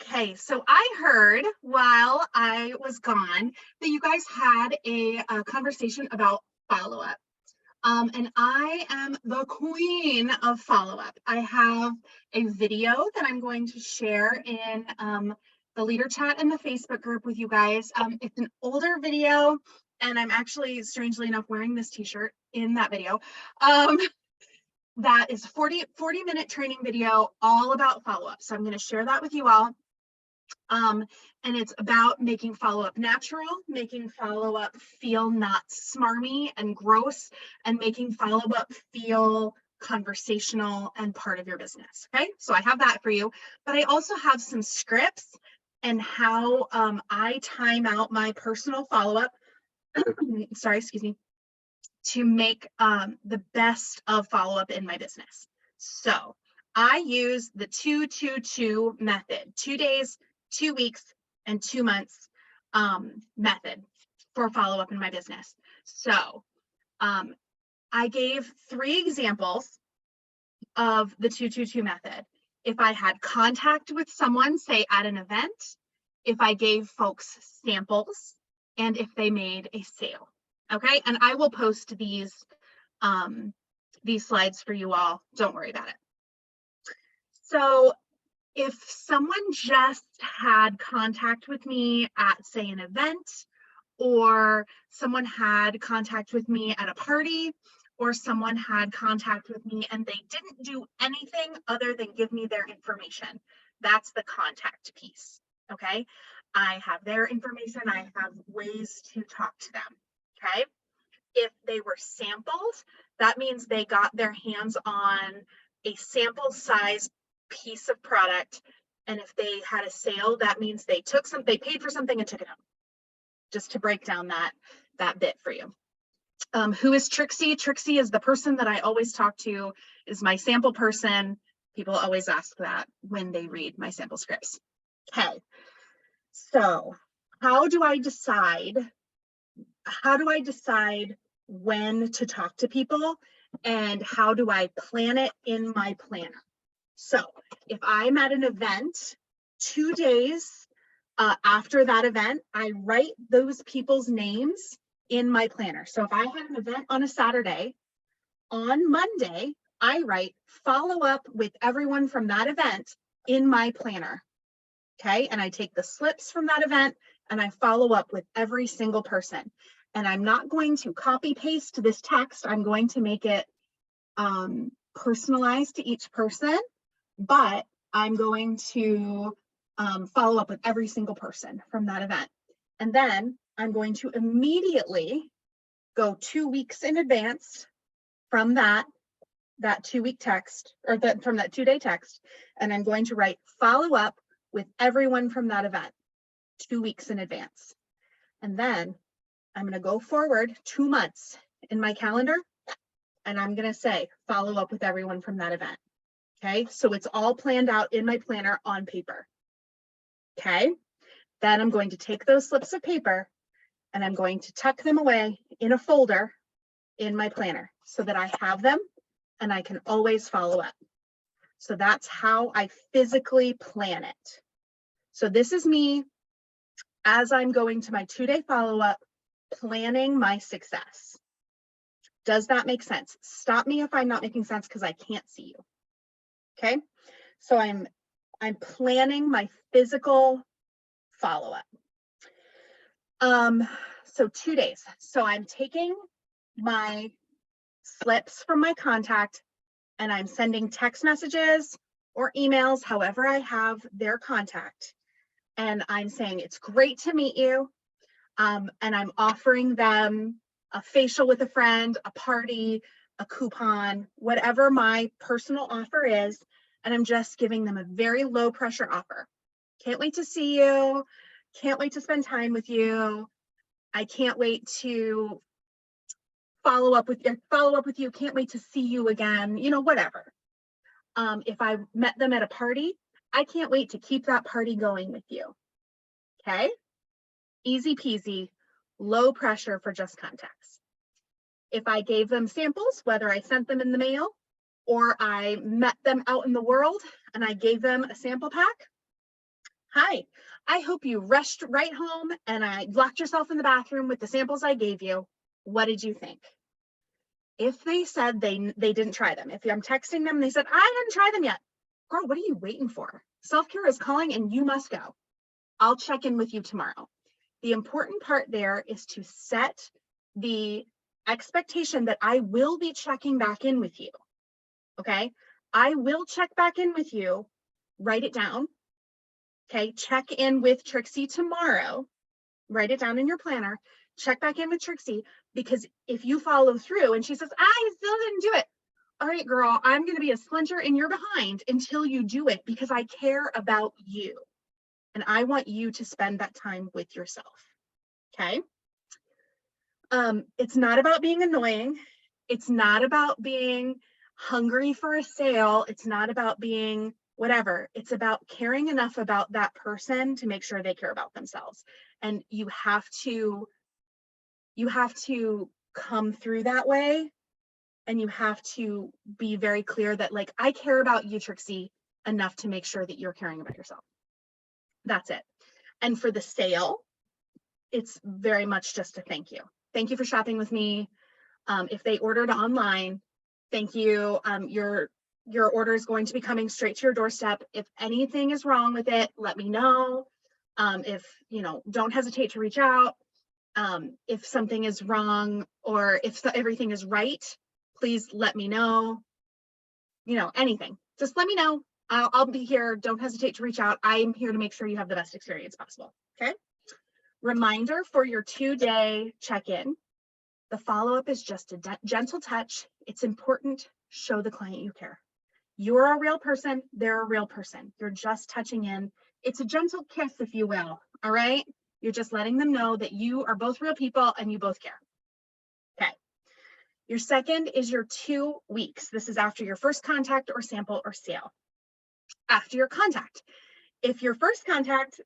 Okay, so I heard while I was gone that you guys had a conversation about follow-up. And I am the queen of follow-up. I have a video that I'm going to share in the leader chat in the Facebook group with you guys. It's an older video, and I'm actually, strangely enough, wearing this t-shirt in that video. That is 40-minute training video all about follow-up. So I'm going to share that with you all. And it's about making follow-up natural, making follow-up feel not smarmy and gross, and making follow-up feel conversational and part of your business. Okay, so I have that for you, but I also have some scripts and how I time out my personal follow-up. Sorry, excuse me, to make the best of follow-up in my business. So I use the 2-2-2 method, 2 days, 2 weeks, and 2 months method for follow-up in my business. So I gave 3 examples of the 2-2-2 method. If I had contact with someone, say at an event, if I gave folks samples, and if they made a sale. Okay, and I will post these slides for you all. Don't worry about it. So if someone just had contact with me at, say, an event, or someone had contact with me at a party, or someone had contact with me and they didn't do anything other than give me their information, that's the contact piece. Okay, I have their information, I have ways to talk to them. Okay, if they were samples, that means they got their hands on a sample size piece of product. And if they had a sale, that means they paid for something and took it home. Just to break down that bit for you. Who is Trixie? Trixie is the person that I always talk to, is my sample person. People always ask that when they read my sample scripts. Okay, so how do I decide when to talk to people, and how do I plan it in my planner? So if I'm at an event, 2 days after that event, I write those people's names in my planner. So if I had an event on a Saturday, on Monday, I write follow up with everyone from that event in my planner. Okay, and I take the slips from that event and I follow up with every single person. And I'm not going to copy paste this text. I'm going to make it personalized to each person, but I'm going to follow up with every single person from that event. And then I'm going to immediately go 2 weeks in advance from that 2-week text, or from that 2-day text, and I'm going to write follow up with everyone from that event 2 weeks in advance. And then I'm going to go forward 2 months in my calendar, and I'm going to say follow up with everyone from that event. Okay, so it's all planned out in my planner on paper. Okay, then I'm going to take those slips of paper and I'm going to tuck them away in a folder in my planner so that I have them and I can always follow up. So that's how I physically plan it. So this is me as I'm going to my 2-day follow-up, planning my success. Does that make sense? Stop me if I'm not making sense, because I can't see you. Okay, so I'm planning my physical follow-up. So 2 days. So I'm taking my slips from my contact and I'm sending text messages or emails, however I have their contact. And I'm saying, it's great to meet you. And I'm offering them a facial with a friend, a party, a coupon, whatever my personal offer is. And I'm just giving them a very low pressure offer. Can't wait to see you. Can't wait to spend time with you. I can't wait to follow up with you. Can't wait to see you again, you know, whatever. If I met them at a party, I can't wait to keep that party going with you. Okay, easy peasy, low pressure for just contacts. If I gave them samples, whether I sent them in the mail or I met them out in the world and I gave them a sample pack, Hi, I hope you rushed right home and I locked yourself in the bathroom with the samples I gave you. What did you think? If they said they didn't try them, if I'm texting them and they said, I didn't try them yet, girl, what are you waiting for? Self-care is calling and you must go. I'll check in with you tomorrow. The important part there is to set the expectation that I will be checking back in with you. Okay. I will check back in with you. Write it down. Okay. Check in with Trixie tomorrow. Write it down in your planner. Check back in with Trixie, because if you follow through and she says, I still didn't do it. All right, girl, I'm going to be a splinter in your behind until you do it, because I care about you. And I want you to spend that time with yourself. Okay. It's not about being annoying. It's not about being hungry for a sale. It's not about being whatever. It's about caring enough about that person to make sure they care about themselves. And you have to come through that way. And you have to be very clear that, like, I care about you, Trixie, enough to make sure that you're caring about yourself. That's it. And for the sale, it's very much just a thank you. Thank you for shopping with me. If they ordered online, thank you. Your order is going to be coming straight to your doorstep. If anything is wrong with it, let me know. If don't hesitate to reach out. If something is wrong or if everything is right, please let me know. Anything, just let me know. I'll be here. Don't hesitate to reach out. I'm here to make sure you have the best experience possible. Okay. Reminder for your 2-day check-in. The follow-up is just a gentle touch. It's important. Show the client you care. You're a real person. They're a real person. You're just touching in. It's a gentle kiss, if you will. All right. You're just letting them know that you are both real people and you both care. Okay. Your second is your 2 weeks. This is after your first contact or sample or sale. After your contact. If your first contact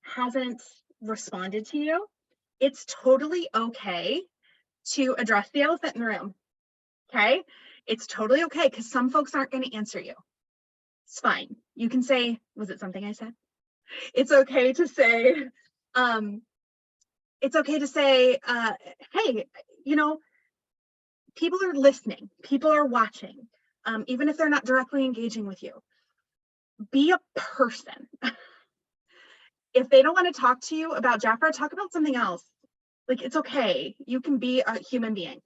hasn't responded to you, it's totally okay to address the elephant in the room. Okay. It's totally okay, because some folks aren't going to answer you. It's fine. You can say, was it something I said? It's okay to say, hey, people are listening. People are watching. Even if they're not directly engaging with you, be a person. If they don't want to talk to you about Jafra, talk about something else. Like, it's okay. You can be a human being.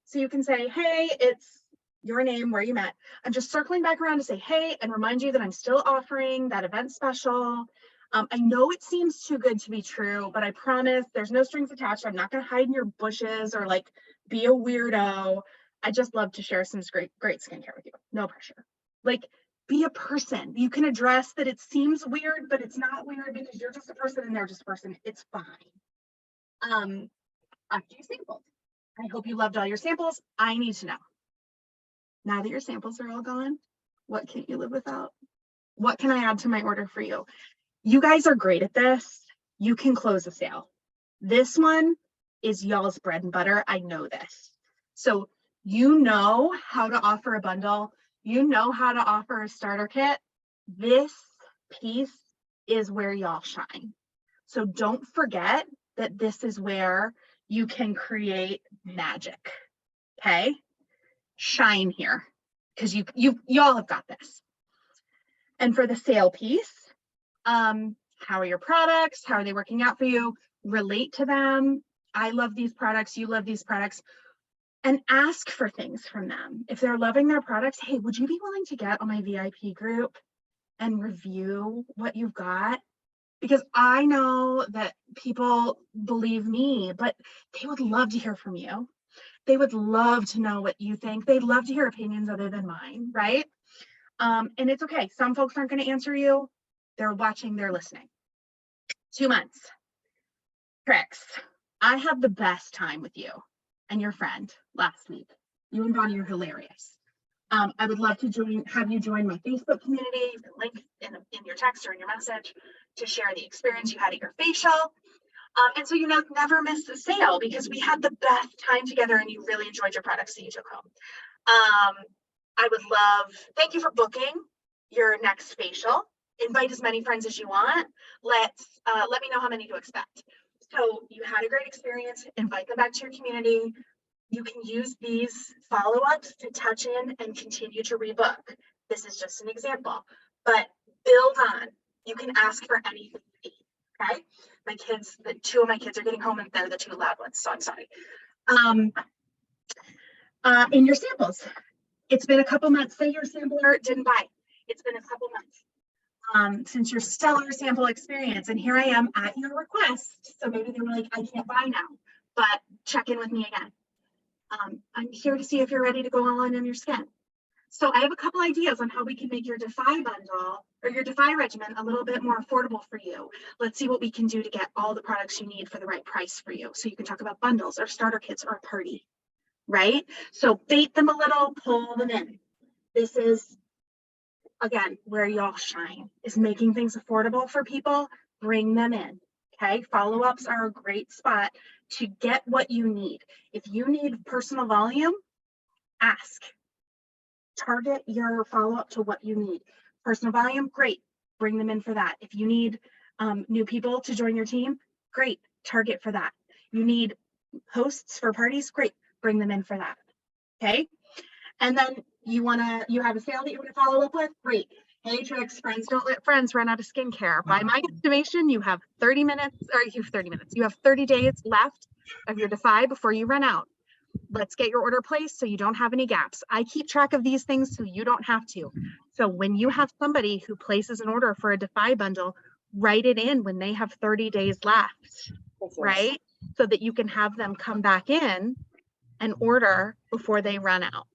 So you can say, hey, it's your name, where you met. I'm just circling back around to say, hey, and remind you that I'm still offering that event special. I know it seems too good to be true, but I promise there's no strings attached. I'm not going to hide in your bushes or like be a weirdo. I just love to share some great skincare with you. No pressure. Like, be a person. You can address that it seems weird, but it's not weird because you're just a person and they're just a person. It's fine. After you sampled, I hope you loved all your samples. I need to know. Now that your samples are all gone, what can't you live without? What can I add to my order for you? You guys are great at this. You can close a sale. This one is y'all's bread and butter. I know this. So you know how to offer a bundle. You know how to offer a starter kit. This piece is where y'all shine. So don't forget that this is where you can create magic. Okay? Shine here, because y'all have got this. And for the sale piece, how are your products? How are they working out for you? Relate to them. I love these products. You love these products. And ask for things from them. If they're loving their products, hey, would you be willing to get on my VIP group and review what you've got? Because I know that people believe me, but they would love to hear from you. They would love to know what you think. They'd love to hear opinions other than mine, right? And it's okay. Some folks aren't going to answer you. They're watching, they're listening. 2 months. Tricks. I had the best time with you and your friend last week. You and Bonnie are hilarious. I would love to have you join my Facebook community. You can link in your text or in your message to share the experience you had at your facial. And so you never miss a sale, because we had the best time together and you really enjoyed your products that you took home. I would love, thank you for booking your next facial. invite as many friends as you want. Let me know how many to expect. So you had a great experience, invite them back to your community. You can use these follow-ups to touch in and continue to rebook. This is just an example, but build on. You can ask for anything you need, okay? My kids, two of my kids are getting home and they're the two loud ones, so I'm sorry. In your samples, it's been a couple months. Say your sampler didn't buy. It's been a couple months since your stellar sample experience, and here I am at your request. So maybe they were like, I can't buy now, but check in with me again. I'm here to see if you're ready to go all in on your skin. So I have a couple ideas on how we can make your Defy bundle or your Defy regimen a little bit more affordable for you. Let's see what we can do to get all the products you need for the right price for you. So you can talk about bundles or starter kits or a party, right? So bait them a little, pull them in. This is, again, where y'all shine, is making things affordable for people. Bring them in, okay? Follow-ups are a great spot to get what you need. If you need personal volume, ask. Target your follow-up to what you need. Personal volume, great. Bring them in for that. If you need new people to join your team, great. Target for that. You need hosts for parties, great. Bring them in for that. Okay. And then you have a sale that you want to follow up with, great. Hey, Tricks, friends don't let friends run out of skincare. By my estimation, you have 30 minutes, or you have 30 minutes. You have 30 days left of your Defy before you run out. Let's get your order placed so you don't have any gaps. I keep track of these things so you don't have to. So when you have somebody who places an order for a Defy bundle, write it in when they have 30 days left, right? So that you can have them come back in and order before they run out.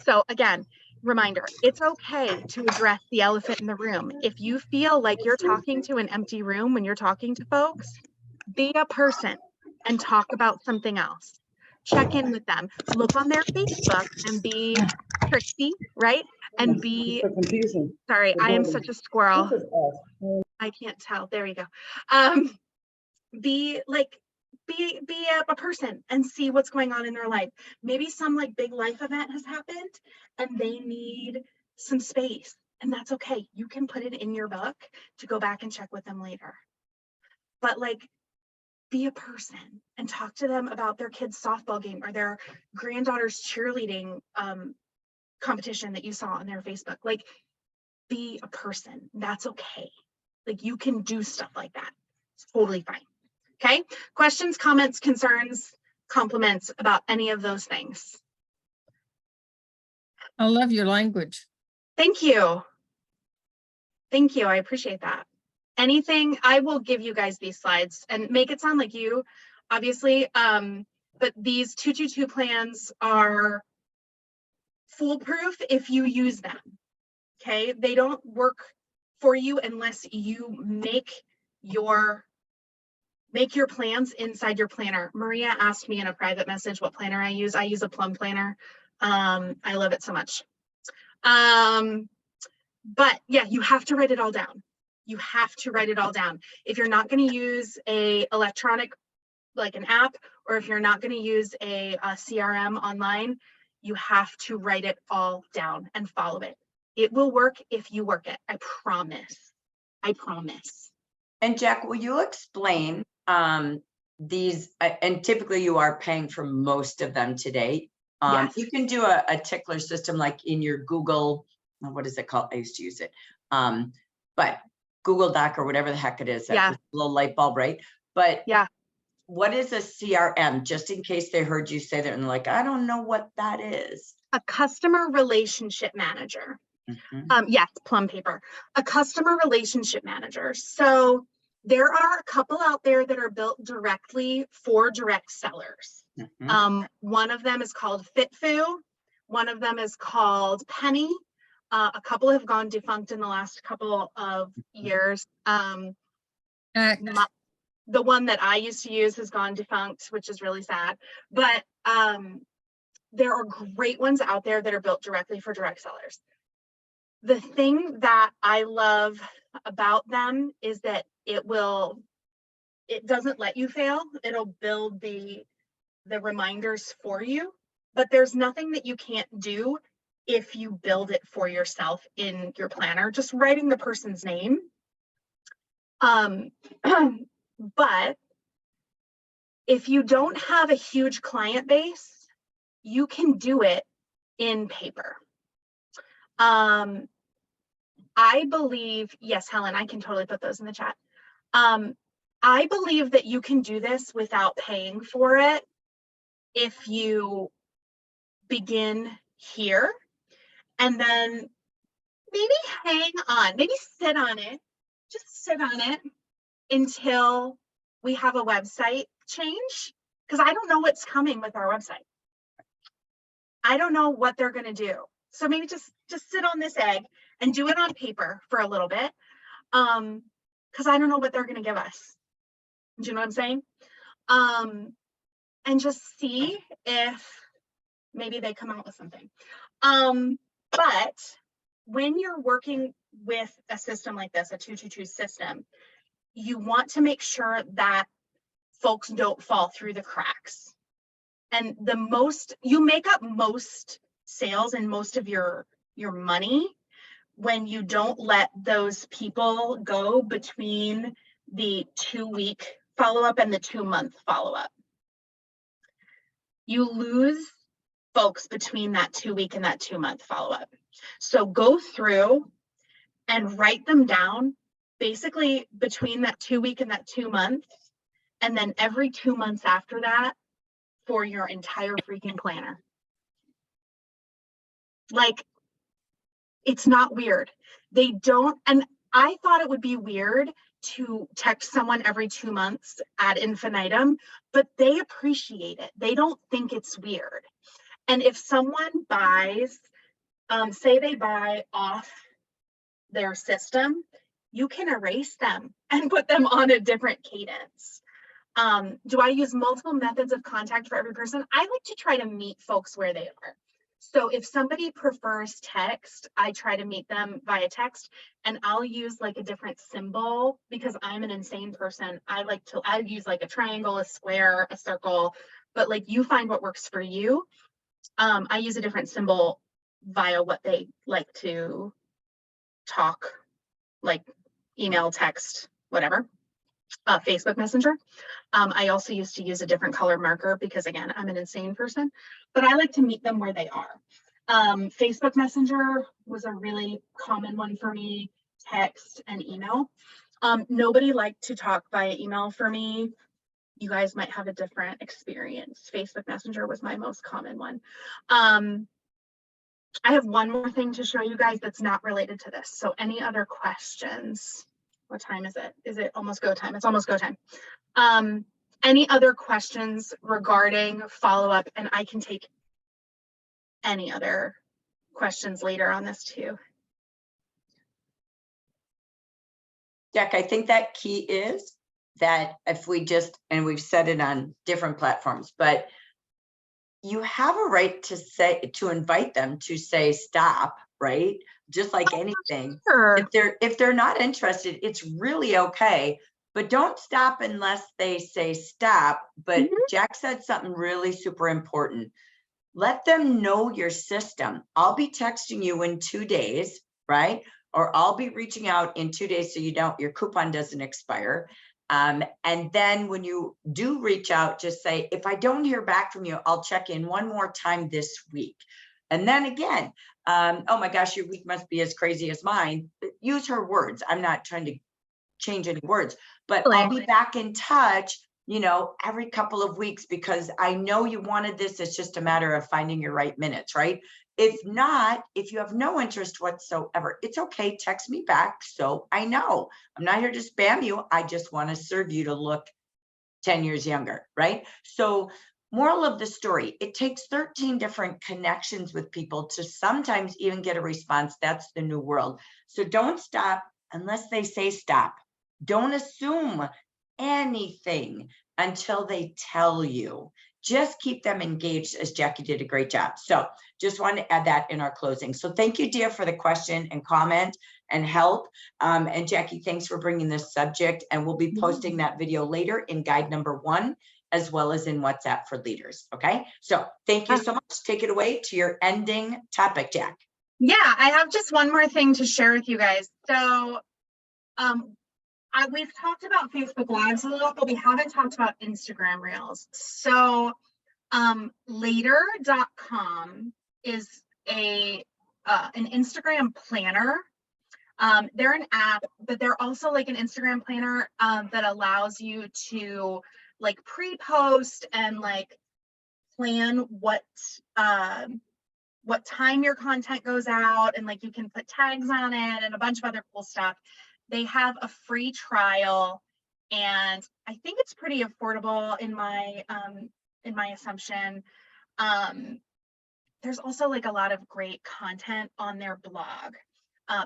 So again, reminder, it's okay to address the elephant in the room. If you feel like you're talking to an empty room when you're talking to folks, be a person and talk about something else. Check in with them, look on their Facebook and be Trixie, right? And be, sorry, I am such a squirrel. I can't tell. There you go. Be a person and see what's going on in their life. Maybe some like big life event has happened and they need some space, and that's okay. You can put it in your book to go back and check with them later. But like, be a person and talk to them about their kid's softball game or their granddaughter's cheerleading competition that you saw on their Facebook. Like, be a person. That's okay. Like, you can do stuff like that. It's totally fine. Okay. Questions, comments, concerns, compliments about any of those things? I love your language. Thank you. Thank you. I appreciate that. Anything, I will give you guys these slides and make it sound like you, obviously, but these 222 plans are foolproof if you use them, okay? They don't work for you unless you make your plans inside your planner. Maria asked me in a private message what planner I use. I use a Plum planner. I love it so much. But yeah, you have to write it all down. You have to write it all down. If you're not going to use a electronic, like an app, or if you're not going to use a CRM online, you have to write it all down and follow it. It will work if you work it. I promise. I promise. And Jack, will you explain these? And typically you are paying for most of them today. Yes. You can do a tickler system like in your Google, what is it called? I used to use it. But Google Doc or whatever the heck it is, that little light bulb, right? But yeah, what is a CRM? Just in case they heard you say that and like, I don't know what that is. A customer relationship manager. Yes, Plum paper. A customer relationship manager. So there are a couple out there that are built directly for direct sellers. One of them is called FitFu. One of them is called Penny. A couple have gone defunct in the last couple of years. The one that I used to use has gone defunct, which is really sad. But there are great ones out there that are built directly for direct sellers. The thing that I love about them is that it doesn't let you fail. It'll build the reminders for you, but there's nothing that you can't do if you build it for yourself in your planner, just writing the person's name. But if you don't have a huge client base, you can do it in paper. I believe, yes, Helen, I can totally put those in the chat. I believe that you can do this without paying for it if you begin here and then maybe hang on, maybe sit on it, just sit on it until we have a website change, because I don't know what's coming with our website. I don't know what they're going to do. So maybe just sit on this egg and do it on paper for a little bit. Because I don't know what they're going to give us. Do you know what I'm saying? And just see if maybe they come out with something. But when you're working with a system like this, a 222 system, you want to make sure that folks don't fall through the cracks. And you make up most sales and most of your money when you don't let those people go between the 2-week follow-up and the 2-month follow-up. You lose folks between that 2-week and that 2-month follow-up. So go through and write them down basically between that 2-week and that 2-month, and then every 2 months after that for your entire freaking planner. Like, it's not weird. They don't, and I thought it would be weird to text someone every 2 months ad infinitum, but they appreciate it. They don't think it's weird. And if someone buys, say they buy off their system, you can erase them and put them on a different cadence. Do I use multiple methods of contact for every person? I like to try to meet folks where they are. So if somebody prefers text, I try to meet them via text, and I'll use like a different symbol because I'm an insane person. I use like a triangle, a square, a circle, but like you find what works for you. I use a different symbol via what they like to talk, like email, text, whatever. Facebook Messenger. I also used to use a different color marker because, again, I'm an insane person, but I like to meet them where they are. Facebook Messenger was a really common one for me, text and email. Nobody liked to talk via email for me. You guys might have a different experience. Facebook Messenger was my most common one. I have one more thing to show you guys that's not related to this. So any other questions? What time is it? Is it almost go time? It's almost go time. Any other questions regarding follow-up? And I can take any other questions later on this too. Jack, I think that key is that if we just, and we've said it on different platforms, but you have a right to invite them to say stop, right? Just like anything. Sure. If they're not interested, it's really okay, but don't stop unless they say stop. But Jack said something really super important. Let them know your system. I'll be texting you in 2 days, right? Or I'll be reaching out in 2 days so your coupon doesn't expire. And then when you do reach out, just say, if I don't hear back from you, I'll check in one more time this week. And then again, oh my gosh, your week must be as crazy as mine. Use her words. I'm not trying to change any words, but I'll be back in touch, every couple of weeks, because I know you wanted this. It's just a matter of finding your right minutes, right? If not, if you have no interest whatsoever, it's okay. Text me back. So I know I'm not here to spam you. I just want to serve you to look 10 years younger, right? So moral of the story, it takes 13 different connections with people to sometimes even get a response. That's the new world. So don't stop unless they say stop. Don't assume anything until they tell you. Just keep them engaged, as Jackie did a great job. So just want to add that in our closing. So thank you, Dia, for the question and comment and help. And Jackie, thanks for bringing this subject. And we'll be posting that video later in guide number 1, as well as in WhatsApp for leaders. Okay, so thank you so much. Take it away to your ending topic, Jack. Yeah, I have just one more thing to share with you guys. So we've talked about Facebook Lives a little, but we haven't talked about Instagram Reels. So later.com is an Instagram planner. They're an app, but they're also like an Instagram planner that allows you to like pre-post and like plan what time your content goes out, and like you can put tags on it and a bunch of other cool stuff. They have a free trial, and I think it's pretty affordable in my assumption. There's also like a lot of great content on their blog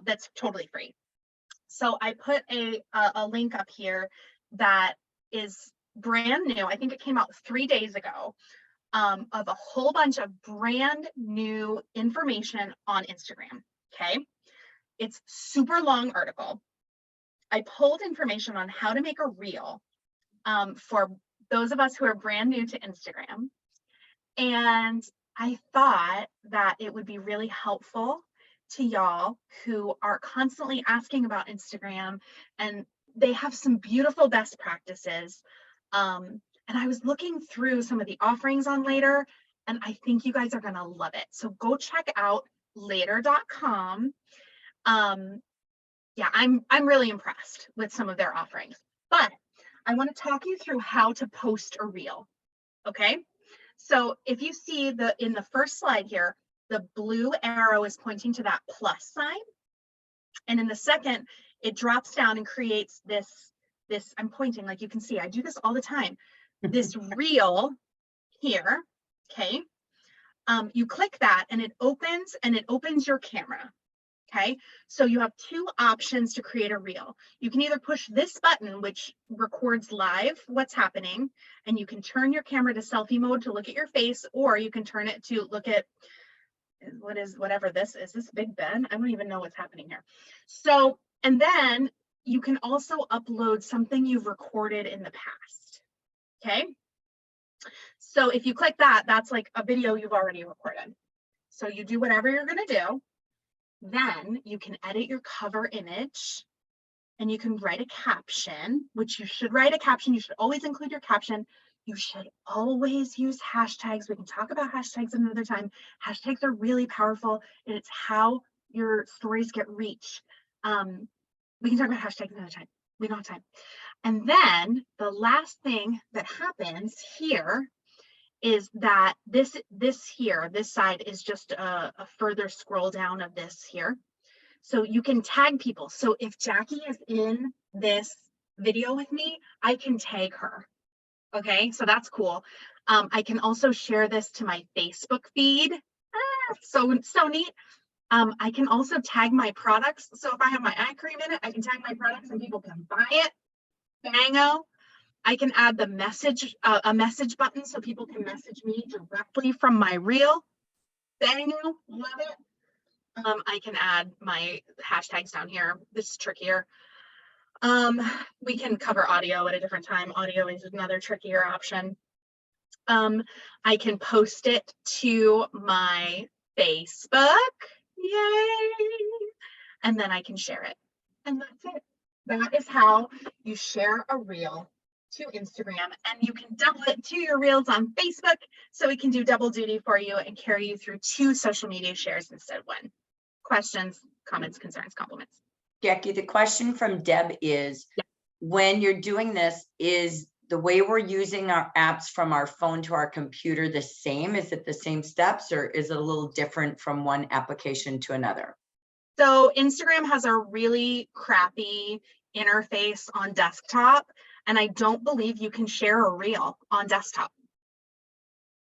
that's totally free. So I put a link up here that is brand new. I think it came out 3 days ago, of a whole bunch of brand new information on Instagram. Okay. It's super long article. I pulled information on how to make a reel for those of us who are brand new to Instagram. And I thought that it would be really helpful to y'all who are constantly asking about Instagram, and they have some beautiful best practices. And I was looking through some of the offerings on Later, and I think you guys are going to love it. So go check out later.com. Yeah, I'm really impressed with some of their offerings, but I want to talk you through how to post a reel. Okay. So if you see in the first slide here, the blue arrow is pointing to that plus sign. And in the second, it drops down and creates this, I'm pointing, like you can see, I do this all the time. This reel here, okay? You click that and it opens your camera. Okay, so you have two options to create a reel. You can either push this button, which records live what's happening, and you can turn your camera to selfie mode to look at your face, or you can turn it to look at whatever this is. This Big Ben? I don't even know what's happening here. So, and then you can also upload something you've recorded in the past. Okay, so if you click that, that's like a video you've already recorded. So you do whatever you're going to do. Then you can edit your cover image, and you can write a caption, which you should write a caption. You should always include your caption. You should always use hashtags. We can talk about hashtags another time. Hashtags are really powerful, and it's how your stories get reach. We can talk about hashtags another time. We don't have time. And then the last thing that happens here is that this side is just a further scroll down of this here. So you can tag people. So if Jackie is in this video with me, I can tag her. Okay, so that's cool. I can also share this to my Facebook feed. So neat. I can also tag my products. So if I have my eye cream in it, I can tag my products and people can buy it. Bango. I can add the message, a message button, so people can message me directly from my reel. Bango, love it. I can add my hashtags down here. This is trickier. We can cover audio at a different time. Audio is another trickier option. I can post it to my Facebook. Yay! And then I can share it. And that's it. That is how you share a reel to Instagram, and you can double it to your reels on Facebook, so we can do double duty for you and carry you through 2 social media shares instead of 1. Questions, comments, concerns, compliments? Jackie, the question from Deb is, when you're doing this, is the way we're using our apps from our phone to our computer the same? Is it the same steps, or is it a little different from one application to another? So Instagram has a really crappy interface on desktop, and I don't believe you can share a reel on desktop.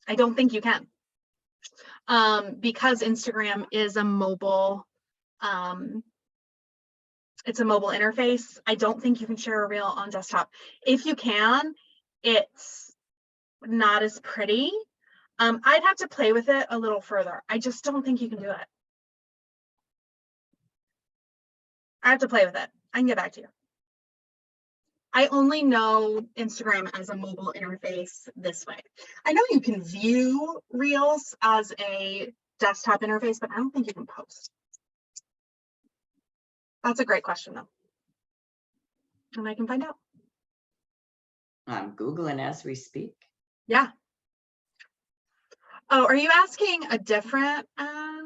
I don't think you can. Because Instagram is a mobile, it's a mobile interface. I don't think you can share a reel on desktop. If you can, it's not as pretty. I'd have to play with it a little further. I just don't think you can do it. I have to play with it. I can get back to you. I only know Instagram as a mobile interface this way. I know you can view Reels as a desktop interface, but I don't think you can post. That's a great question though. And I can find out. I'm Googling as we speak. Yeah. Oh, are you asking a different, are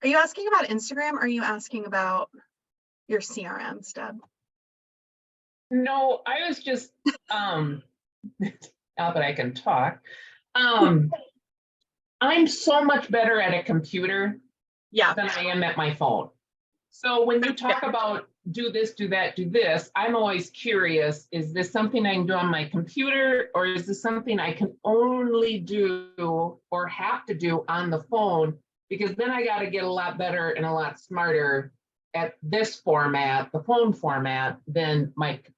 you asking about Instagram? Or are you asking about your CRM, Steb? No, I was just, now that I can talk, I'm so much better at a computer Yeah. than I am at my phone. So when you talk about do this, do that, do this, I'm always curious, is this something I can do on my computer, or is this something I can only do or have to do on the phone? Because then I got to get a lot better and a lot smarter at this format, the phone format, than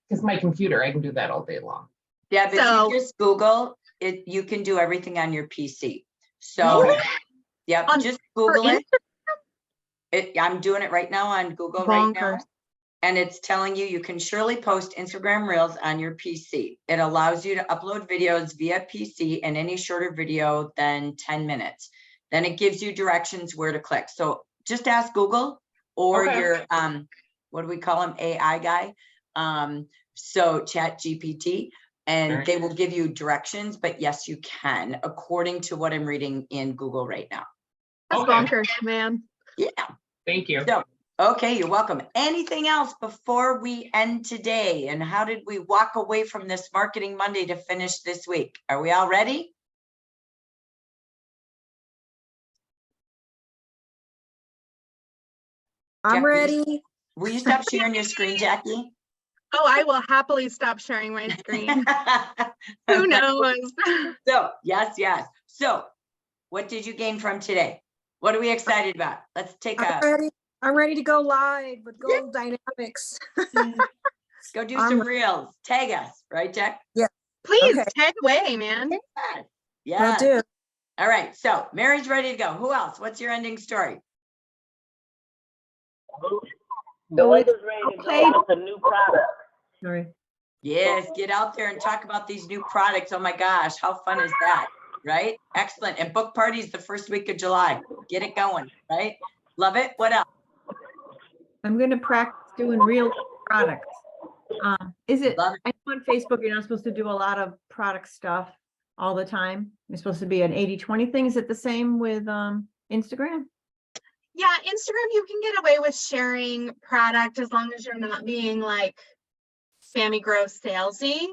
because my computer, I can do that all day long. Yeah, but So- you just Google it, you can do everything on your PC. So, Okay. yep, On- just For Google it. Insta- I'm doing it right now on Google right now. Bonkers. And it's telling you can surely post Instagram Reels on your PC. It allows you to upload videos via PC and any shorter video than 10 minutes. Then it gives you directions where to click. So just ask Google or Okay. your, what do we call him, AI guy? So ChatGPT, and Sure. they will give you directions, but yes, you can, according to what I'm reading in Google right now. That's Okay. bonkers, man. Yeah. Thank you. So, okay, you're welcome. Anything else before we end today? And how did we walk away from this Marketing Monday to finish this week? Are we all ready? I'm Jackie? ready. Will you stop sharing your screen, Jackie? Oh, I will happily stop sharing my screen. Who knows? So, yes. So, what did you gain from today? What are we excited about? Let's take I'm a, ready. I'm ready to go live with Gold Dynamics. go do I'm some reels. Tag us, right, Jack? Please Okay. tag away, man. Will Yeah. do. All right. So, Mary's ready to go. Who else? What's your ending story? Melinda's ready to okay. go with a new product. Sorry. Yes, get out there and talk about these new products. Oh my gosh, how fun is that? Right? Excellent. And book parties the first week of July. Get it going, right? Love it. What else? I'm gonna practice doing real products. Is it, Love I know on Facebook, you're not supposed to do a lot of product stuff all the time. You're supposed to be an 80-20 thing. Is it the same with Instagram? Yeah, Instagram, you can get away with sharing product as long as you're not being like spammy, gross, salesy.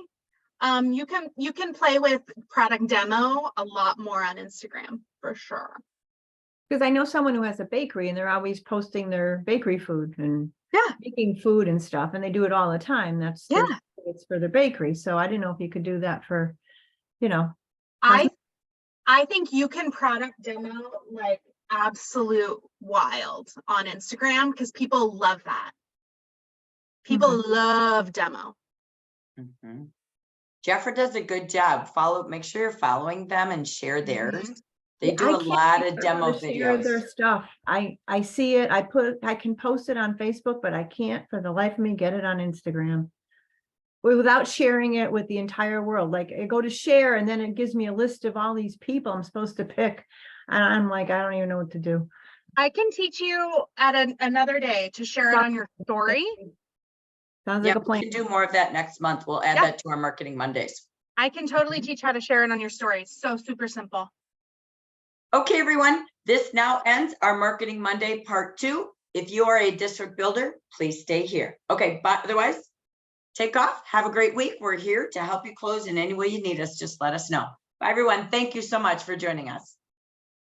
You can play with product demo a lot more on Instagram for sure. Because I know someone who has a bakery and they're always posting their bakery food and Yeah. making food and stuff, and they do it all the time. That's their- Yeah. it's for their bakery. So I didn't know if you could do that for, I think you can product demo like absolute wild on Instagram because people love that. People love demo. Mhm. Jeffra does a good job. Make sure you're following them and share theirs. They Yeah, do I a can't lot figure of out demo how to share their videos. stuff. I see it. I can post it on Facebook, but I can't for the life of me get it on Instagram. Without sharing it with the entire world. Like I go to share and then it gives me a list of all these people I'm supposed to pick. And I'm like, I don't even know what to do. I can teach you at another day to share it on your story. Sounds Yeah, like a we plan. can do more of that next month. We'll add Yeah. that to our Marketing Mondays. I can totally teach how to share it on your story. So super simple. Okay, everyone, this now ends our Marketing Monday Part 2. If you are a district builder, please stay here. Okay, but otherwise, take off. Have a great week. We're here to help you close in any way you need us. Just let us know. Bye, everyone. Thank you so much for joining us.